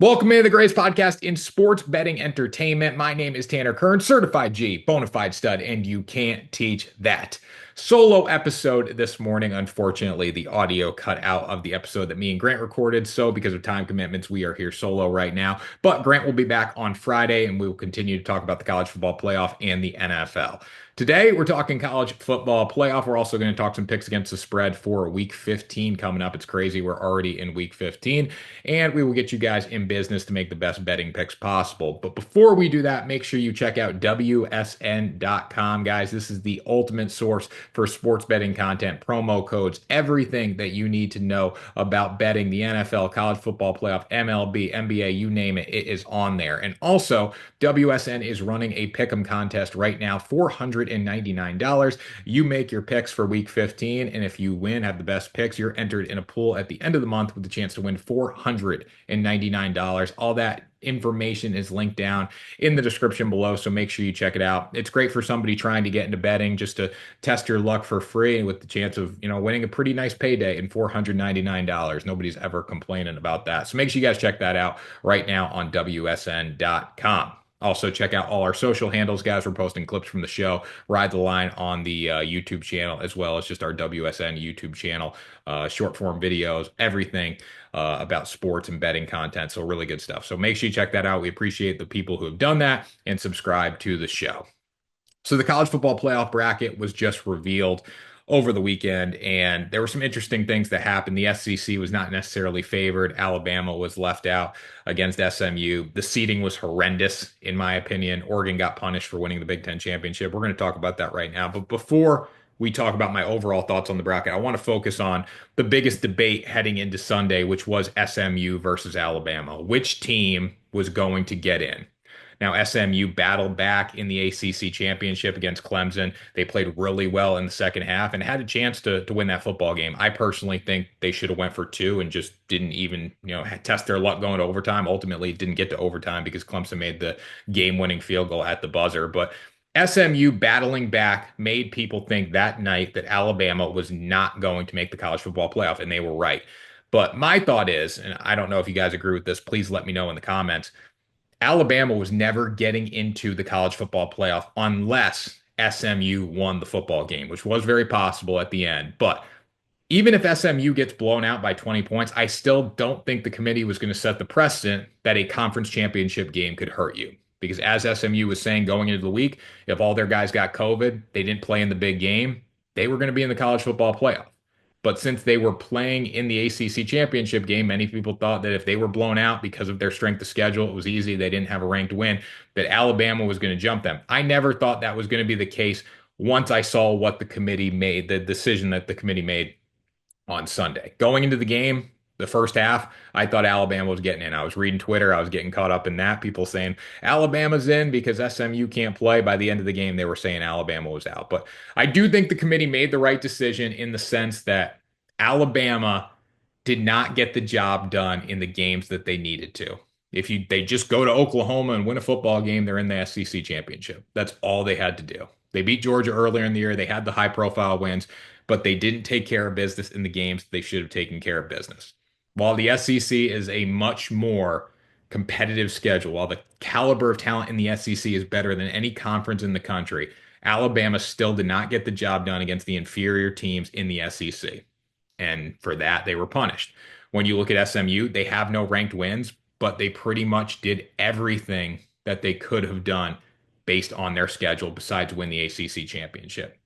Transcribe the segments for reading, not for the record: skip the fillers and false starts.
Welcome into the greatest podcast in sports betting entertainment. My name is Tanner Kern, certified G, bona fide stud, and you can't teach that. Solo episode this morning. Unfortunately, the audio cut out of the episode that me and Grant recorded. So, because of time commitments, we are here solo right now. But Grant will be back on Friday, and we will continue to talk about the college football playoff and the NFL. Today, we're talking college football playoff. We're also going to talk some picks against the spread for week 15 coming up. It's crazy. We're already in week 15, and we will get you guys in business to make the best betting picks possible. But before we do that, make sure you check out WSN.com, guys. This is the ultimate source for sports betting content, promo codes, everything that you need to know about betting the NFL, college football playoff, MLB, NBA, you name it, it is on there. And also, WSN is running a pick'em contest right now, $499. You make your picks for week 15, and if you win, have the best picks, you're entered in a pool at the end of the month with the chance to win $499. All that information is linked down in the description below, so make sure you check it out. It's great for somebody trying to get into betting, just to test your luck for free with the chance of, winning a pretty nice payday in $499. Nobody's ever complaining about that. So make sure you guys check that out right now on WSN.com. Also, check out all our social handles, guys. We're posting clips from the show, Ride the Line on the YouTube channel, as well as just our WSN YouTube channel, short form videos, everything about sports and betting content. So, really good stuff. So, make sure you check that out. We appreciate the people who have done that and subscribe to the show. So the college football playoff bracket was just revealed over the weekend, and there were some interesting things that happened. The SEC was not necessarily favored. Alabama was left out against SMU. The seeding was horrendous, in my opinion. Oregon got punished for winning the Big Ten championship. We're going to talk about that right now. But before we talk about my overall thoughts on the bracket, I want to focus on the biggest debate heading into Sunday, which was SMU versus Alabama. Which team was going to get in? Now, SMU battled back in the ACC championship against Clemson. They played really well in the second half and had a chance to win that football game. I personally think they should have went for two and just didn't even, test their luck going to overtime. Ultimately, it didn't get to overtime because Clemson made the game-winning field goal at the buzzer. But SMU battling back made people think that night that Alabama was not going to make the college football playoff, and they were right. But my thought is, and I don't know if you guys agree with this, please let me know in the comments. Alabama was never getting into the college football playoff unless SMU won the football game, which was very possible at the end. But even if SMU gets blown out by 20 points, I still don't think the committee was going to set the precedent that a conference championship game could hurt you. Because as SMU was saying going into the week, if all their guys got COVID, they didn't play in the big game, they were going to be in the college football playoff. But since they were playing in the ACC championship game, many people thought that if they were blown out because of their strength of schedule, it was easy, they didn't have a ranked win, that Alabama was going to jump them. I never thought that was going to be the case once I saw what the committee made, the decision that the committee made on Sunday. Going into the game, the first half, I thought Alabama was getting in. I was reading Twitter. I was getting caught up in that. People saying Alabama's in because SMU can't play. By the end of the game, they were saying Alabama was out. But I do think the committee made the right decision in the sense that Alabama did not get the job done in the games that they needed to. If they just go to Oklahoma and win a football game, they're in the SEC championship. That's all they had to do. They beat Georgia earlier in the year. They had the high profile wins, but they didn't take care of business in the games they should have taken care of business. While the SEC is a much more competitive schedule, while the caliber of talent in the SEC is better than any conference in the country, Alabama still did not get the job done against the inferior teams in the SEC. And for that, they were punished. When you look at SMU, they have no ranked wins, but they pretty much did everything that they could have done based on their schedule besides win the ACC championship.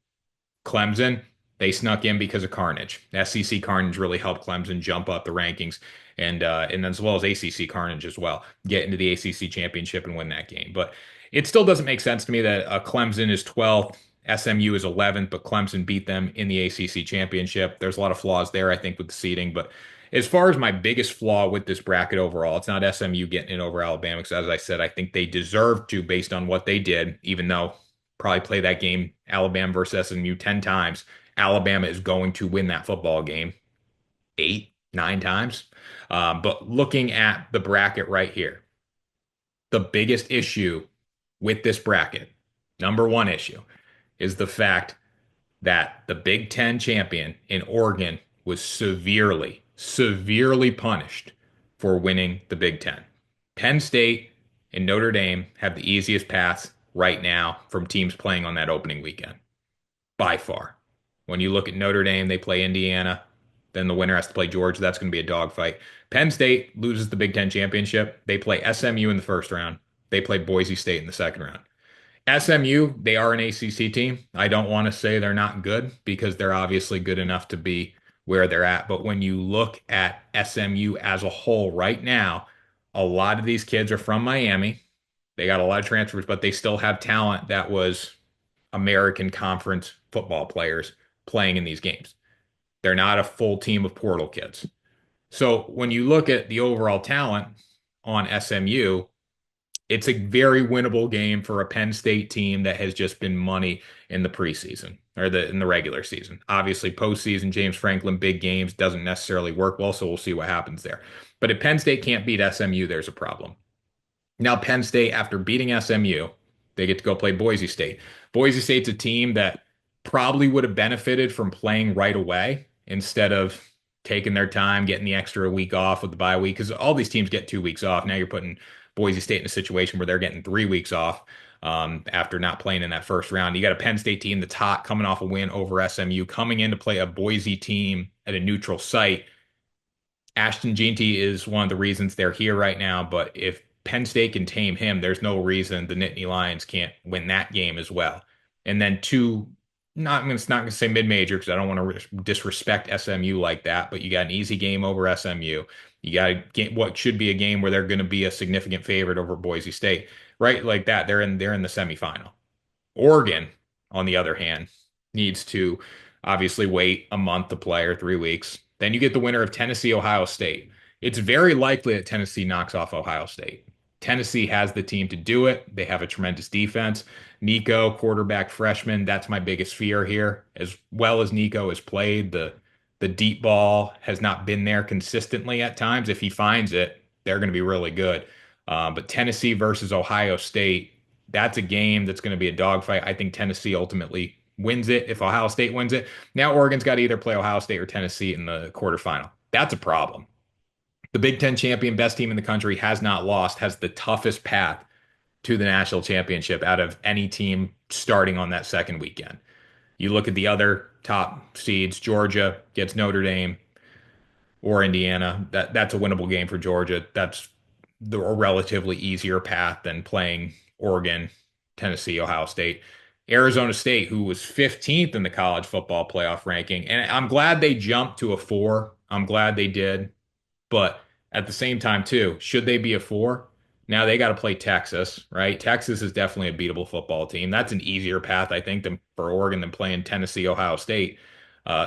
Clemson, they snuck in because of Carnage. SEC Carnage really helped Clemson jump up the rankings, and as well as ACC Carnage as well, get into the ACC championship and win that game. But it still doesn't make sense to me that Clemson is 12th, SMU is 11th, but Clemson beat them in the ACC championship. There's a lot of flaws there, I think, with the seeding. But as far as my biggest flaw with this bracket overall, it's not SMU getting in over Alabama, because as I said, I think they deserve to based on what they did, even though probably play that game, Alabama versus SMU, 10 times. Alabama is going to win that football game 8, 9 times. But looking at the bracket right here, the biggest issue with this bracket, number one issue, is the fact that the Big Ten champion in Oregon was severely, severely punished for winning the Big Ten. Penn State and Notre Dame have the easiest paths right now from teams playing on that opening weekend by far. When you look at Notre Dame, they play Indiana, then the winner has to play Georgia. That's going to be a dogfight. Penn State loses the Big Ten championship. They play SMU in the first round. They play Boise State in the second round. SMU, they are an ACC team. I don't want to say they're not good because they're obviously good enough to be where they're at. But when you look at SMU as a whole right now, a lot of these kids are from Miami. They got a lot of transfers, but they still have talent that was American Conference football players playing in these games. They're not a full team of portal kids. So when you look at the overall talent on SMU, it's a very winnable game for a Penn State team that has just been money in the preseason or in the regular season. Obviously, postseason, James Franklin, big games doesn't necessarily work well, so we'll see what happens there. But if Penn State can't beat SMU, there's a problem. Now, Penn State, after beating SMU, they get to go play Boise State. Boise State's a team that probably would have benefited from playing right away instead of taking their time, getting the extra week off with the bye week, because all these teams get 2 weeks off. Now you're putting Boise State in a situation where they're getting 3 weeks off after not playing in that first round. You got a Penn State team that's hot, coming off a win over SMU, coming in to play a Boise team at a neutral site. Ashton Jeanty is one of the reasons they're here right now, but if Penn State can tame him, there's no reason the Nittany Lions can't win that game as well. And then two, not I'm not going to say mid-major because I don't want to disrespect SMU like that, but you got an easy game over SMU. You got a game, what should be a game where they're going to be a significant favorite over Boise State, right? Like that, they're in the semifinal. Oregon, on the other hand, needs to obviously wait a month to play or 3 weeks. Then you get the winner of Tennessee, Ohio State. It's very likely that Tennessee knocks off Ohio State. Tennessee has the team to do it. They have a tremendous defense. Nico, quarterback freshman, that's my biggest fear here. As well as Nico has played, the deep ball has not been there consistently at times. If he finds it, they're going to be really good. But Tennessee versus Ohio State, that's a game that's going to be a dogfight. I think Tennessee ultimately wins it if Ohio State wins it. Now Oregon's got to either play Ohio State or Tennessee in the quarterfinal. That's a problem. The Big Ten champion, best team in the country, has not lost, has the toughest path to the national championship out of any team starting on that second weekend. You look at the other top seeds, Georgia gets Notre Dame or Indiana. That's a winnable game for Georgia. That's a relatively easier path than playing Oregon, Tennessee, Ohio State. Arizona State, who was 15th in the college football playoff ranking. And I'm glad they jumped to a 4. I'm glad they did. But at the same time, too, should they be a 4? Now they got to play Texas, right? Texas is definitely a beatable football team. That's an easier path, I think, for Oregon than playing Tennessee, Ohio State.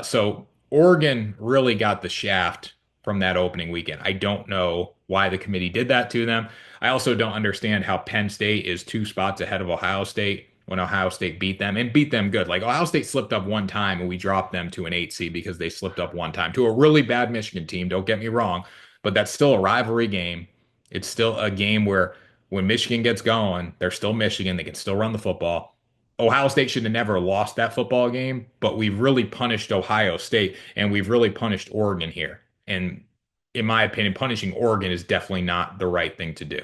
So Oregon really got the shaft from that opening weekend. I don't know why the committee did that to them. I also don't understand how Penn State is 2 spots ahead of Ohio State when Ohio State beat them and beat them good. Like Ohio State slipped up one time and we dropped them to an 8 seed because they slipped up one time to a really bad Michigan team. Don't get me wrong, but that's still a rivalry game. It's still a game where when Michigan gets going, they're still Michigan. They can still run the football. Ohio State should have never lost that football game, but we've really punished Ohio State and we've really punished Oregon here. And in my opinion, punishing Oregon is definitely not the right thing to do.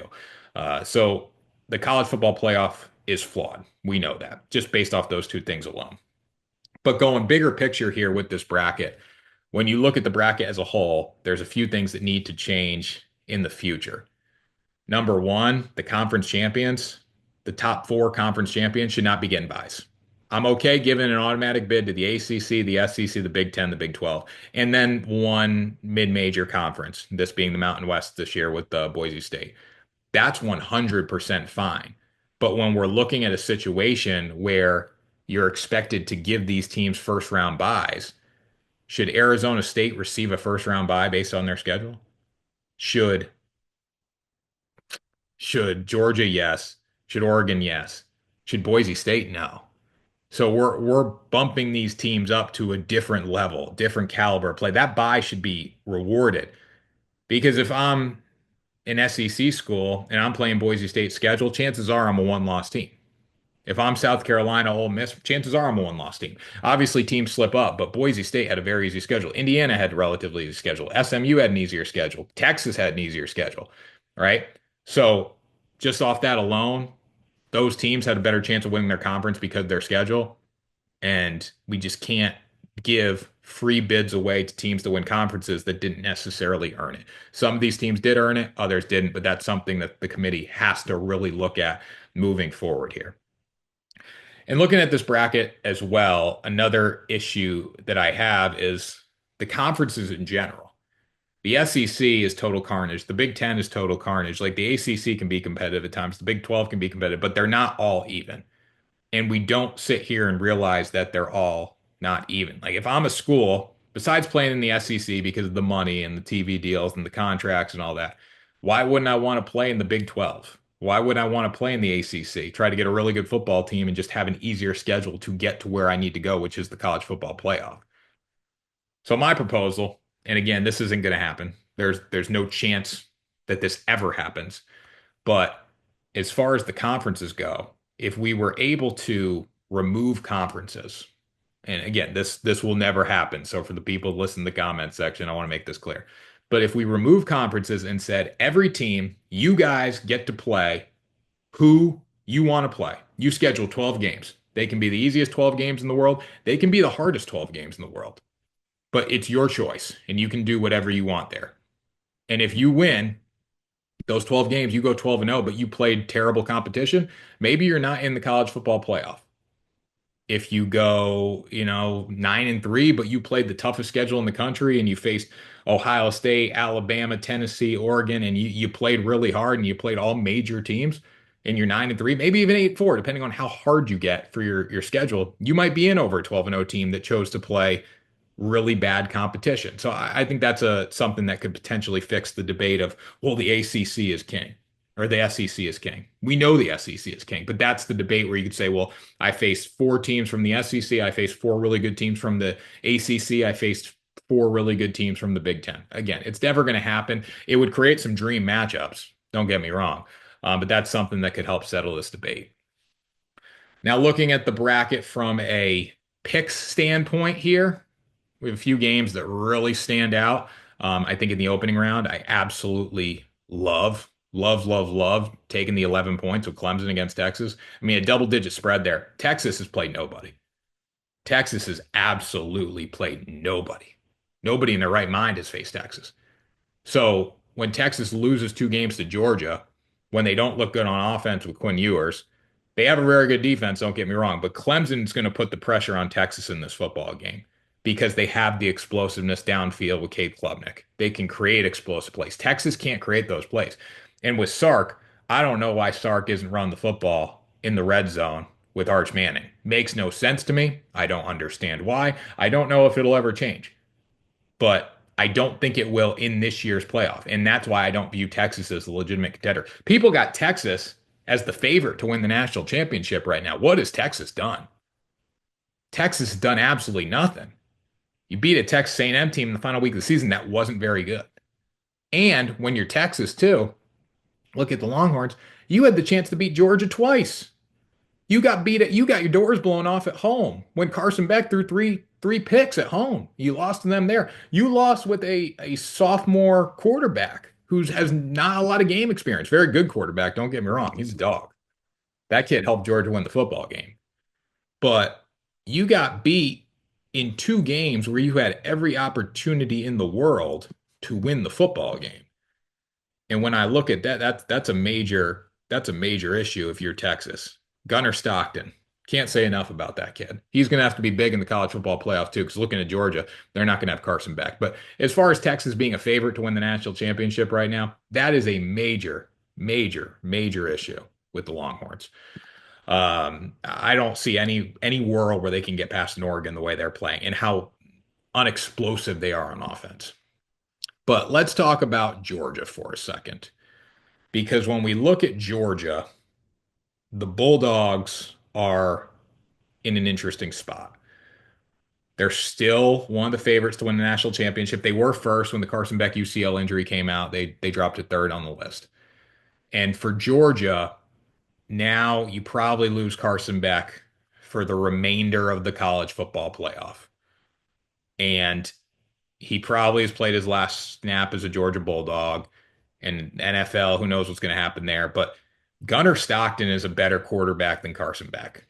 So the college football playoff is flawed. We know that just based off those two things alone. But going bigger picture here with this bracket, when you look at the bracket as a whole, there's a few things that need to change in the future. Number one, the conference champions, the top 4 conference champions should not be getting buys. I'm okay giving an automatic bid to the ACC, the SEC, the Big Ten, the Big 12, and then one mid-major conference, this being the Mountain West this year with Boise State. That's 100% fine. But when we're looking at a situation where you're expected to give these teams first round buys, should Arizona State receive a first round buy based on their schedule? Should should Georgia? Yes. Should Oregon? Yes. Should Boise State? No. So we're bumping these teams up to a different level, different caliber of play. That buy should be rewarded because if I'm an SEC school and I'm playing Boise State schedule, chances are I'm a one-loss team. If I'm South Carolina, Ole Miss, chances are I'm a one-loss team. Obviously, teams slip up, but Boise State had a very easy schedule. Indiana had a relatively easy schedule. SMU had an easier schedule. Texas had an easier schedule, right? So just off that alone, those teams had a better chance of winning their conference because of their schedule. And we just can't give free bids away to teams to win conferences that didn't necessarily earn it. Some of these teams did earn it, others didn't, but that's something that the committee has to really look at moving forward here. And looking at this bracket as well, another issue that I have is the conferences in general. The SEC is total carnage. The Big Ten is total carnage. Like the ACC can be competitive at times, the Big 12 can be competitive, but they're not all even. And we don't sit here and realize that they're all not even. Like if I'm a school, besides playing in the SEC because of the money and the TV deals and the contracts and all that, why wouldn't I want to play in the Big 12? Why wouldn't I want to play in the ACC? Try to get a really good football team and just have an easier schedule to get to where I need to go, which is the college football playoff. So my proposal, and again, this isn't going to happen. There's no chance that this ever happens. But as far as the conferences go, if we were able to remove conferences, and again, this will never happen. So for the people listening to the comment section, I want to make this clear. But if we remove conferences and said every team, you guys get to play who you want to play. You schedule 12 games. They can be the easiest 12 games in the world. They can be the hardest 12 games in the world. But it's your choice, and you can do whatever you want there. And if you win, those 12 games, you go 12 and 0, but you played terrible competition, maybe you're not in the college football playoff. If you go, 9 and 3, but you played the toughest schedule in the country and you faced Ohio State, Alabama, Tennessee, Oregon, and you played really hard and you played all major teams and you're 9 and 3, maybe even 8-4, depending on how hard you get for your schedule, you might be in over a 12 and 0 team that chose to play really bad competition. So I think that's something that could potentially fix the debate of, well, the ACC is king or the SEC is king. We know the SEC is king, but that's the debate where you could say, well, I faced four teams from the SEC. I faced four really good teams from the ACC. I faced four really good teams from the Big Ten. Again, it's never going to happen. It would create some dream matchups. Don't get me wrong. But that's something that could help settle this debate. Now, looking at the bracket from a picks standpoint here, we have a few games that really stand out. I think in the opening round, I absolutely love taking the 11 points with Clemson against Texas. I mean, a double-digit spread there. Texas has played nobody. Texas has absolutely played nobody. Nobody in their right mind has faced Texas. So when Texas loses two games to Georgia, when they don't look good on offense with Quinn Ewers, they have a very good defense, don't get me wrong, but Clemson's going to put the pressure on Texas in this football game because they have the explosiveness downfield with Cade Klubnik. They can create explosive plays. Texas can't create those plays. And with Sark, I don't know why Sark isn't run the football in the red zone with Arch Manning. Makes no sense to me. I don't understand why. I don't know if it'll ever change, but I don't think it will in this year's playoff. And that's why I don't view Texas as a legitimate contender. People got Texas as the favorite to win the national championship right now. What has Texas done? Texas has done absolutely nothing. You beat a Texas A&M team in the final week of the season that wasn't very good. And when you're Texas too, look at the Longhorns. You had the chance to beat Georgia twice. You got beat at you got your doors blown off at home when Carson Beck threw three picks at home. You lost to them there. You lost with a sophomore quarterback who has not a lot of game experience. Very good quarterback, don't get me wrong. He's a dog. That kid helped Georgia win the football game. But you got beat in two games where you had every opportunity in the world to win the football game. And when I look at that, that's a major issue if you're Texas. Gunnar Stockton. Can't say enough about that kid. He's going to have to be big in the college football playoff too, because looking at Georgia, they're not going to have Carson back. But as far as Texas being a favorite to win the national championship right now, that is a major issue with the Longhorns. I don't see any world where they can get past an Oregon the way they're playing and how unexplosive they are on offense. But let's talk about Georgia for a second. Because when we look at Georgia, the Bulldogs are in an interesting spot. They're still one of the favorites to win the national championship. They were first when the Carson Beck UCL injury came out. They dropped to third on the list. And for Georgia, now you probably lose Carson Beck for the remainder of the college football playoff. And he probably has played his last snap as a Georgia Bulldog. And NFL, who knows what's going to happen there. But Gunnar Stockton is a better quarterback than Carson Beck,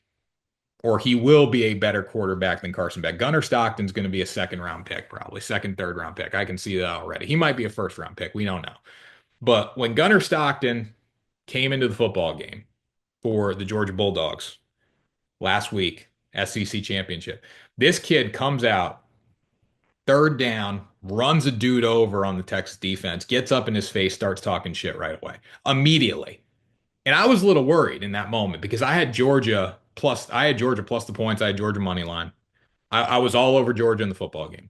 or he will be a better quarterback than Carson Beck. Gunnar Stockton's going to be a second round pick, probably second, third round pick. I can see that already. He might be a first round pick. We don't know. But when Gunnar Stockton came into the football game for the Georgia Bulldogs last week, SEC championship, this kid comes out third down, runs a dude over on the Texas defense, gets up in his face, starts talking shit right away, immediately. And I was a little worried in that moment because I had Georgia plus the points, I had Georgia money line. I was all over Georgia in the football game.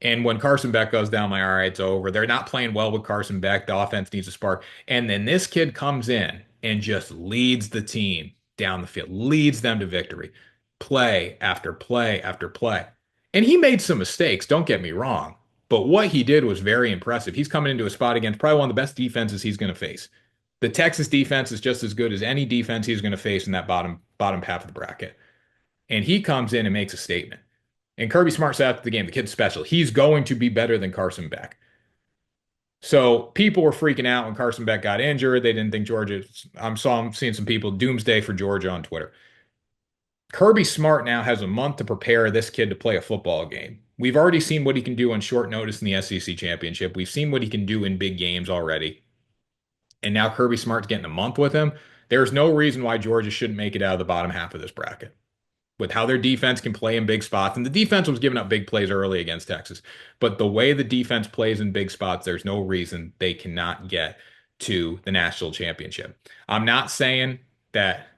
And when Carson Beck goes down, I'm like, all right, it's over. They're not playing well with Carson Beck. The offense needs a spark. And then this kid comes in and just leads the team down the field, leads them to victory, play after play after play. And he made some mistakes, don't get me wrong. But what he did was very impressive. He's coming into a spot against probably one of the best defenses he's going to face. The Texas defense is just as good as any defense he's going to face in that bottom half of the bracket. And he comes in and makes a statement. And Kirby Smart said after the game, the kid's special. He's going to be better than Carson Beck. So people were freaking out when Carson Beck got injured. They didn't think Georgia. I'm seeing some people doomsday for Georgia on Twitter. Kirby Smart now has a month to prepare this kid to play a football game. We've already seen what he can do on short notice in the SEC championship. We've seen what he can do in big games already. And now Kirby Smart's getting a month with him. There's no reason why Georgia shouldn't make it out of the bottom half of this bracket with how their defense can play in big spots. And the defense was giving up big plays early against Texas. But the way the defense plays in big spots, there's no reason they cannot get to the national championship. I'm not saying that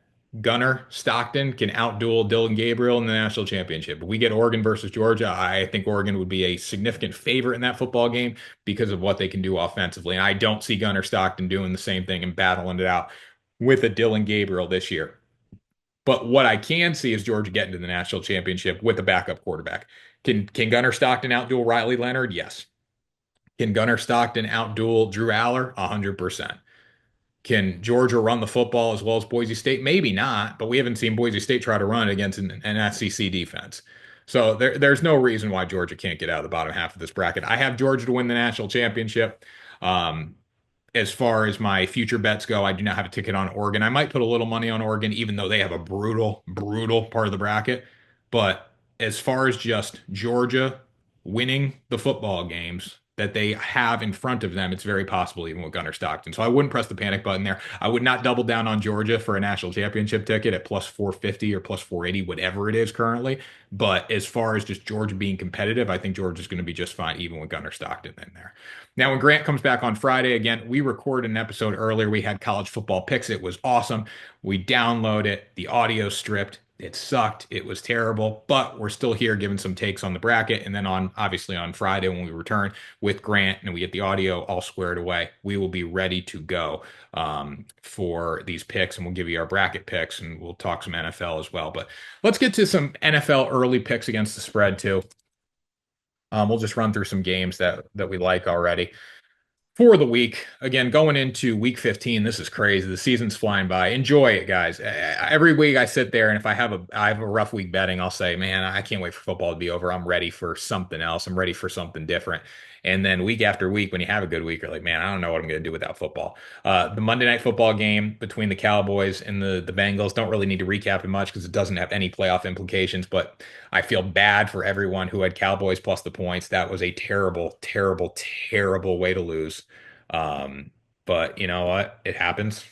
Gunnar Stockton can outduel Dylan Gabriel in the national championship. But we get Oregon versus Georgia. I think Oregon would be a significant favorite in that football game because of what they can do offensively. And I don't see Gunnar Stockton doing the same thing and battling it out with a Dylan Gabriel this year. But what I can see is Georgia getting to the national championship with a backup quarterback. Can Gunnar Stockton outduel Riley Leonard? Yes. Can Gunnar Stockton outduel Drew Aller? 100%. Can Georgia run the football as well as Boise State? Maybe not, but we haven't seen Boise State try to run against an SEC defense. So there's no reason why Georgia can't get out of the bottom half of this bracket. I have Georgia to win the national championship. Um, as far as my future bets go, I do not have a ticket on Oregon. I might put a little money on Oregon, even though they have a brutal, brutal part of the bracket. But as far as just Georgia winning the football games that they have in front of them, it's very possible even with Gunnar Stockton. So I wouldn't press the panic button there. I would not double down on Georgia for a national championship ticket at plus 450 or plus 480, whatever it is currently. But as far as just Georgia being competitive, I think Georgia's going to be just fine, even with Gunnar Stockton in there. Now, when Grant comes back on Friday, again, we recorded an episode earlier. We had college football picks. It was awesome. We download it, the audio stripped. It sucked. It was terrible, but we're still here giving some takes on the bracket. And then obviously on Friday, when we return with Grant and we get the audio all squared away, we will be ready to go for these picks, and we'll give you our bracket picks, and we'll talk some NFL as well. But let's get to some NFL early picks against the spread too. We'll just run through some games that we like already for the week. Again, going into week 15, this is crazy. The season's flying by. Enjoy it, guys. Every week I sit there, and if I have a rough week betting, I'll say, man, I can't wait for football to be over. I'm ready for something else. I'm ready for something different. And then week after week, when you have a good week, you're like, man, I don't know what I'm going to do without football. The Monday night football game between the Cowboys and the Bengals, don't really need to recap it much because it doesn't have any playoff implications, but I feel bad for everyone who had Cowboys plus the points. That was a terrible, terrible, terrible way to lose. But you know what? It happens.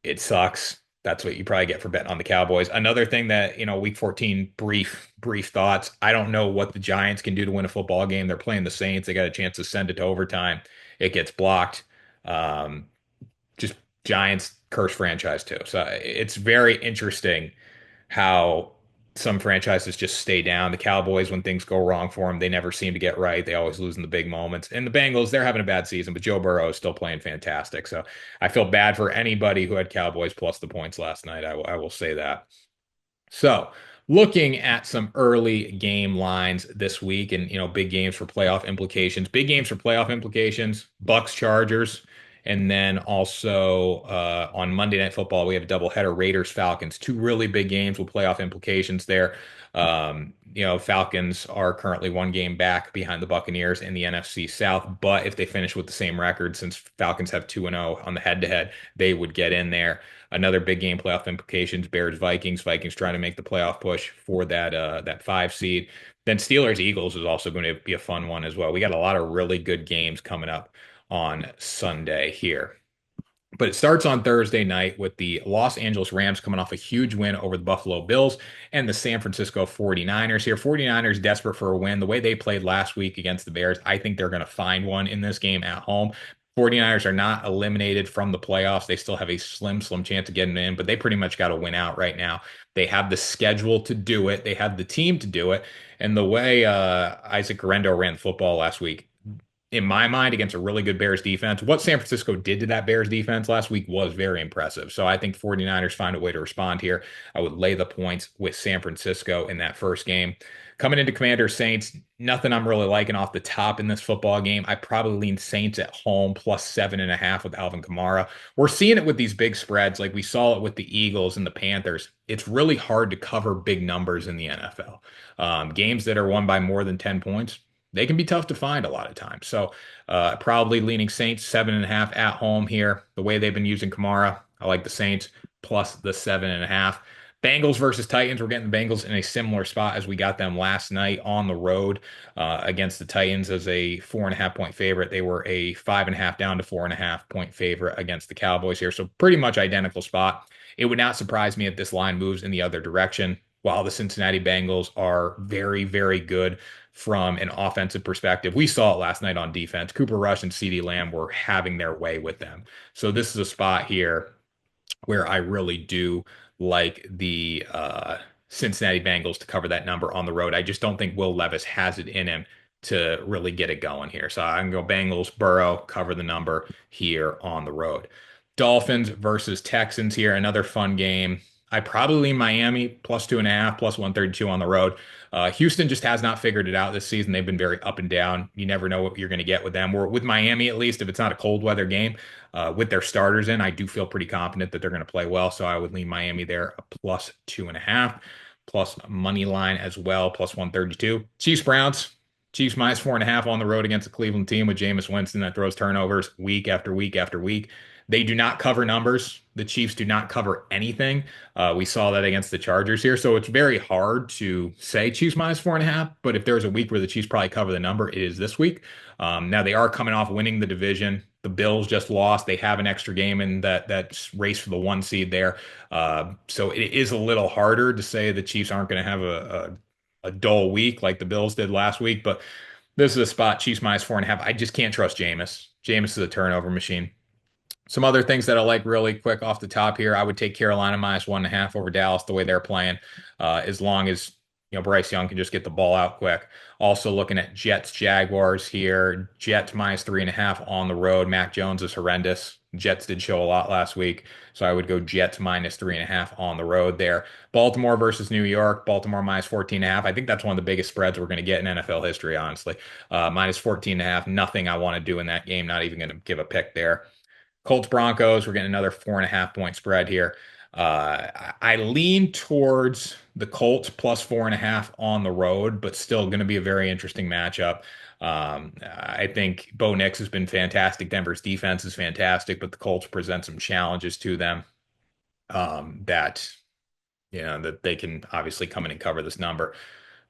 It sucks. That's what you probably get for betting on the Cowboys. Another thing that, week 14, brief thoughts. I don't know what the Giants can do to win a football game. They're playing the Saints. They got a chance to send it to overtime. It gets blocked. Um, just Giants curse franchise too. So it's very interesting how some franchises just stay down. The Cowboys, when things go wrong for them, they never seem to get right. They always lose in the big moments. And the Bengals, they're having a bad season, but Joe Burrow is still playing fantastic. So I feel bad for anybody who had Cowboys plus the points last night. I will say that. So looking at some early game lines this week and, big games for playoff implications, Bucks Chargers. And then also on Monday Night Football, we have a doubleheader, Raiders Falcons, two really big games with playoff implications there. Falcons are currently one game back behind the Buccaneers in the NFC South, but if they finish with the same record, since Falcons have 2-0 on the head-to-head, they would get in there. Another big game playoff implications, Bears Vikings, Vikings trying to make the playoff push for that 5 seed. Then Steelers Eagles is also going to be a fun one as well. We got a lot of really good games coming up on Sunday here. But it starts on Thursday night with the Los Angeles Rams coming off a huge win over the Buffalo Bills and the San Francisco 49ers here. 49ers desperate for a win. The way they played last week against the Bears, I think they're going to find one in this game at home. 49ers are not eliminated from the playoffs. They still have a slim chance of getting in, but they pretty much got to win out right now. They have the schedule to do it. They have the team to do it. And the way Isaac Guerrero ran football last week, in my mind, against a really good Bears defense. What San Francisco did to that Bears defense last week was very impressive. So I think 49ers find a way to respond here. I would lay the points with San Francisco in that first game. Coming into Commanders Saints, nothing I'm really liking off the top in this football game. I probably lean Saints at home plus 7.5 with Alvin Kamara. We're seeing it with these big spreads, like we saw it with the Eagles and the Panthers. It's really hard to cover big numbers in the NFL. Games that are won by more than 10 points, they can be tough to find a lot of times. So probably leaning Saints 7.5 at home here. The way they've been using Kamara, I like the Saints plus the 7.5. Bengals versus Titans. We're getting the Bengals in a similar spot as we got them last night on the road against the Titans as a 4.5 point favorite. They were a 5.5 down to 4.5 point favorite against the Cowboys here. So pretty much identical spot. It would not surprise me if this line moves in the other direction. While the Cincinnati Bengals are very, very good from an offensive perspective, we saw it last night on defense. Cooper Rush and CeeDee Lamb were having their way with them. So this is a spot here where I really do like the Cincinnati Bengals to cover that number on the road. I just don't think Will Levis has it in him to really get it going here. So I can go Bengals, Burrow, cover the number here on the road. Dolphins versus Texans here, another fun game. I probably lean Miami plus 2.5, plus 132 on the road. Houston just has not figured it out this season. They've been very up and down. You never know what you're going to get with them. Or with Miami, at least, if it's not a cold weather game, with their starters in, I do feel pretty confident that they're going to play well. So I would lean Miami there, a plus 2.5, plus money line as well, plus 132. Chiefs Browns. Chiefs minus 4.5 on the road against the Cleveland team with Jameis Winston that throws turnovers week after week after week. They do not cover numbers. The Chiefs do not cover anything. We saw that against the Chargers here. So it's very hard to say Chiefs minus 4.5. But if there's a week where the Chiefs probably cover the number, it is this week. Now they are coming off winning the division. The Bills just lost. They have an extra game in that race for the 1 seed there. So it is a little harder to say the Chiefs aren't going to have a dull week like the Bills did last week. But this is a spot, Chiefs minus 4.5. I just can't trust Jameis. Jameis is a turnover machine. Some other things that I like really quick off the top here. I would take Carolina minus 1.5 over Dallas the way they're playing, as long as Bryce Young can just get the ball out quick. Also looking at Jets Jaguars here. Jets minus 3.5 on the road. Mac Jones is horrendous. Jets did show a lot last week, so I would go Jets minus 3.5 on the road there. Baltimore versus New York. Baltimore minus 14.5. I think that's one of the biggest spreads we're going to get in NFL history, honestly. Minus 14.5. Nothing I want to do in that game. Not even going to give a pick there. Colts Broncos, we're getting another 4.5 point spread here. I lean towards the Colts plus 4.5 on the road, but still going to be a very interesting matchup. I think Bo Nix has been fantastic. Denver's defense is fantastic, but the Colts present some challenges to them that that they can obviously come in and cover this number.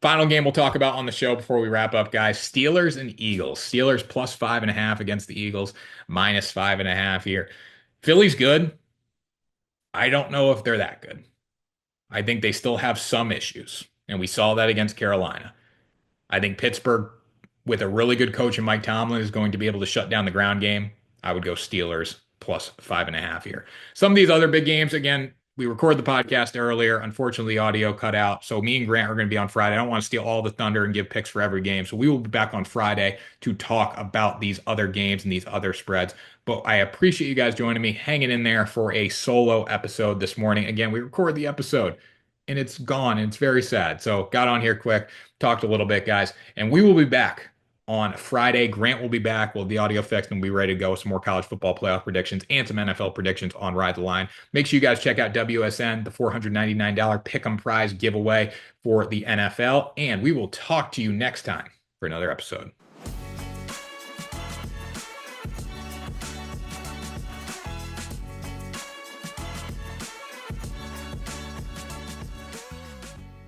Final game we'll talk about on the show before we wrap up, guys. Steelers and Eagles. Steelers plus 5.5 against the Eagles, minus 5.5 here. Philly's good. I don't know if they're that good. I think they still have some issues, and we saw that against Carolina. I think Pittsburgh, with a really good coach in Mike Tomlin, is going to be able to shut down the ground game. I would go Steelers plus 5.5 here. Some of these other big games, again, we recorded the podcast earlier. Unfortunately, the audio cut out. So me and Grant are going to be on Friday. I don't want to steal all the thunder and give picks for every game. So we will be back on Friday to talk about these other games and these other spreads. But I appreciate you guys joining me, hanging in there for a solo episode this morning. Again, we recorded the episode and it's gone. And it's very sad. So got on here quick, talked a little bit, guys, and we will be back on Friday. Grant will be back. We'll have the audio fixed and we'll be ready to go with some more college football playoff predictions and some NFL predictions on Ride the Line. Make sure you guys check out WSN, the $499 Pick'em prize giveaway for the NFL. And we will talk to you next time for another episode.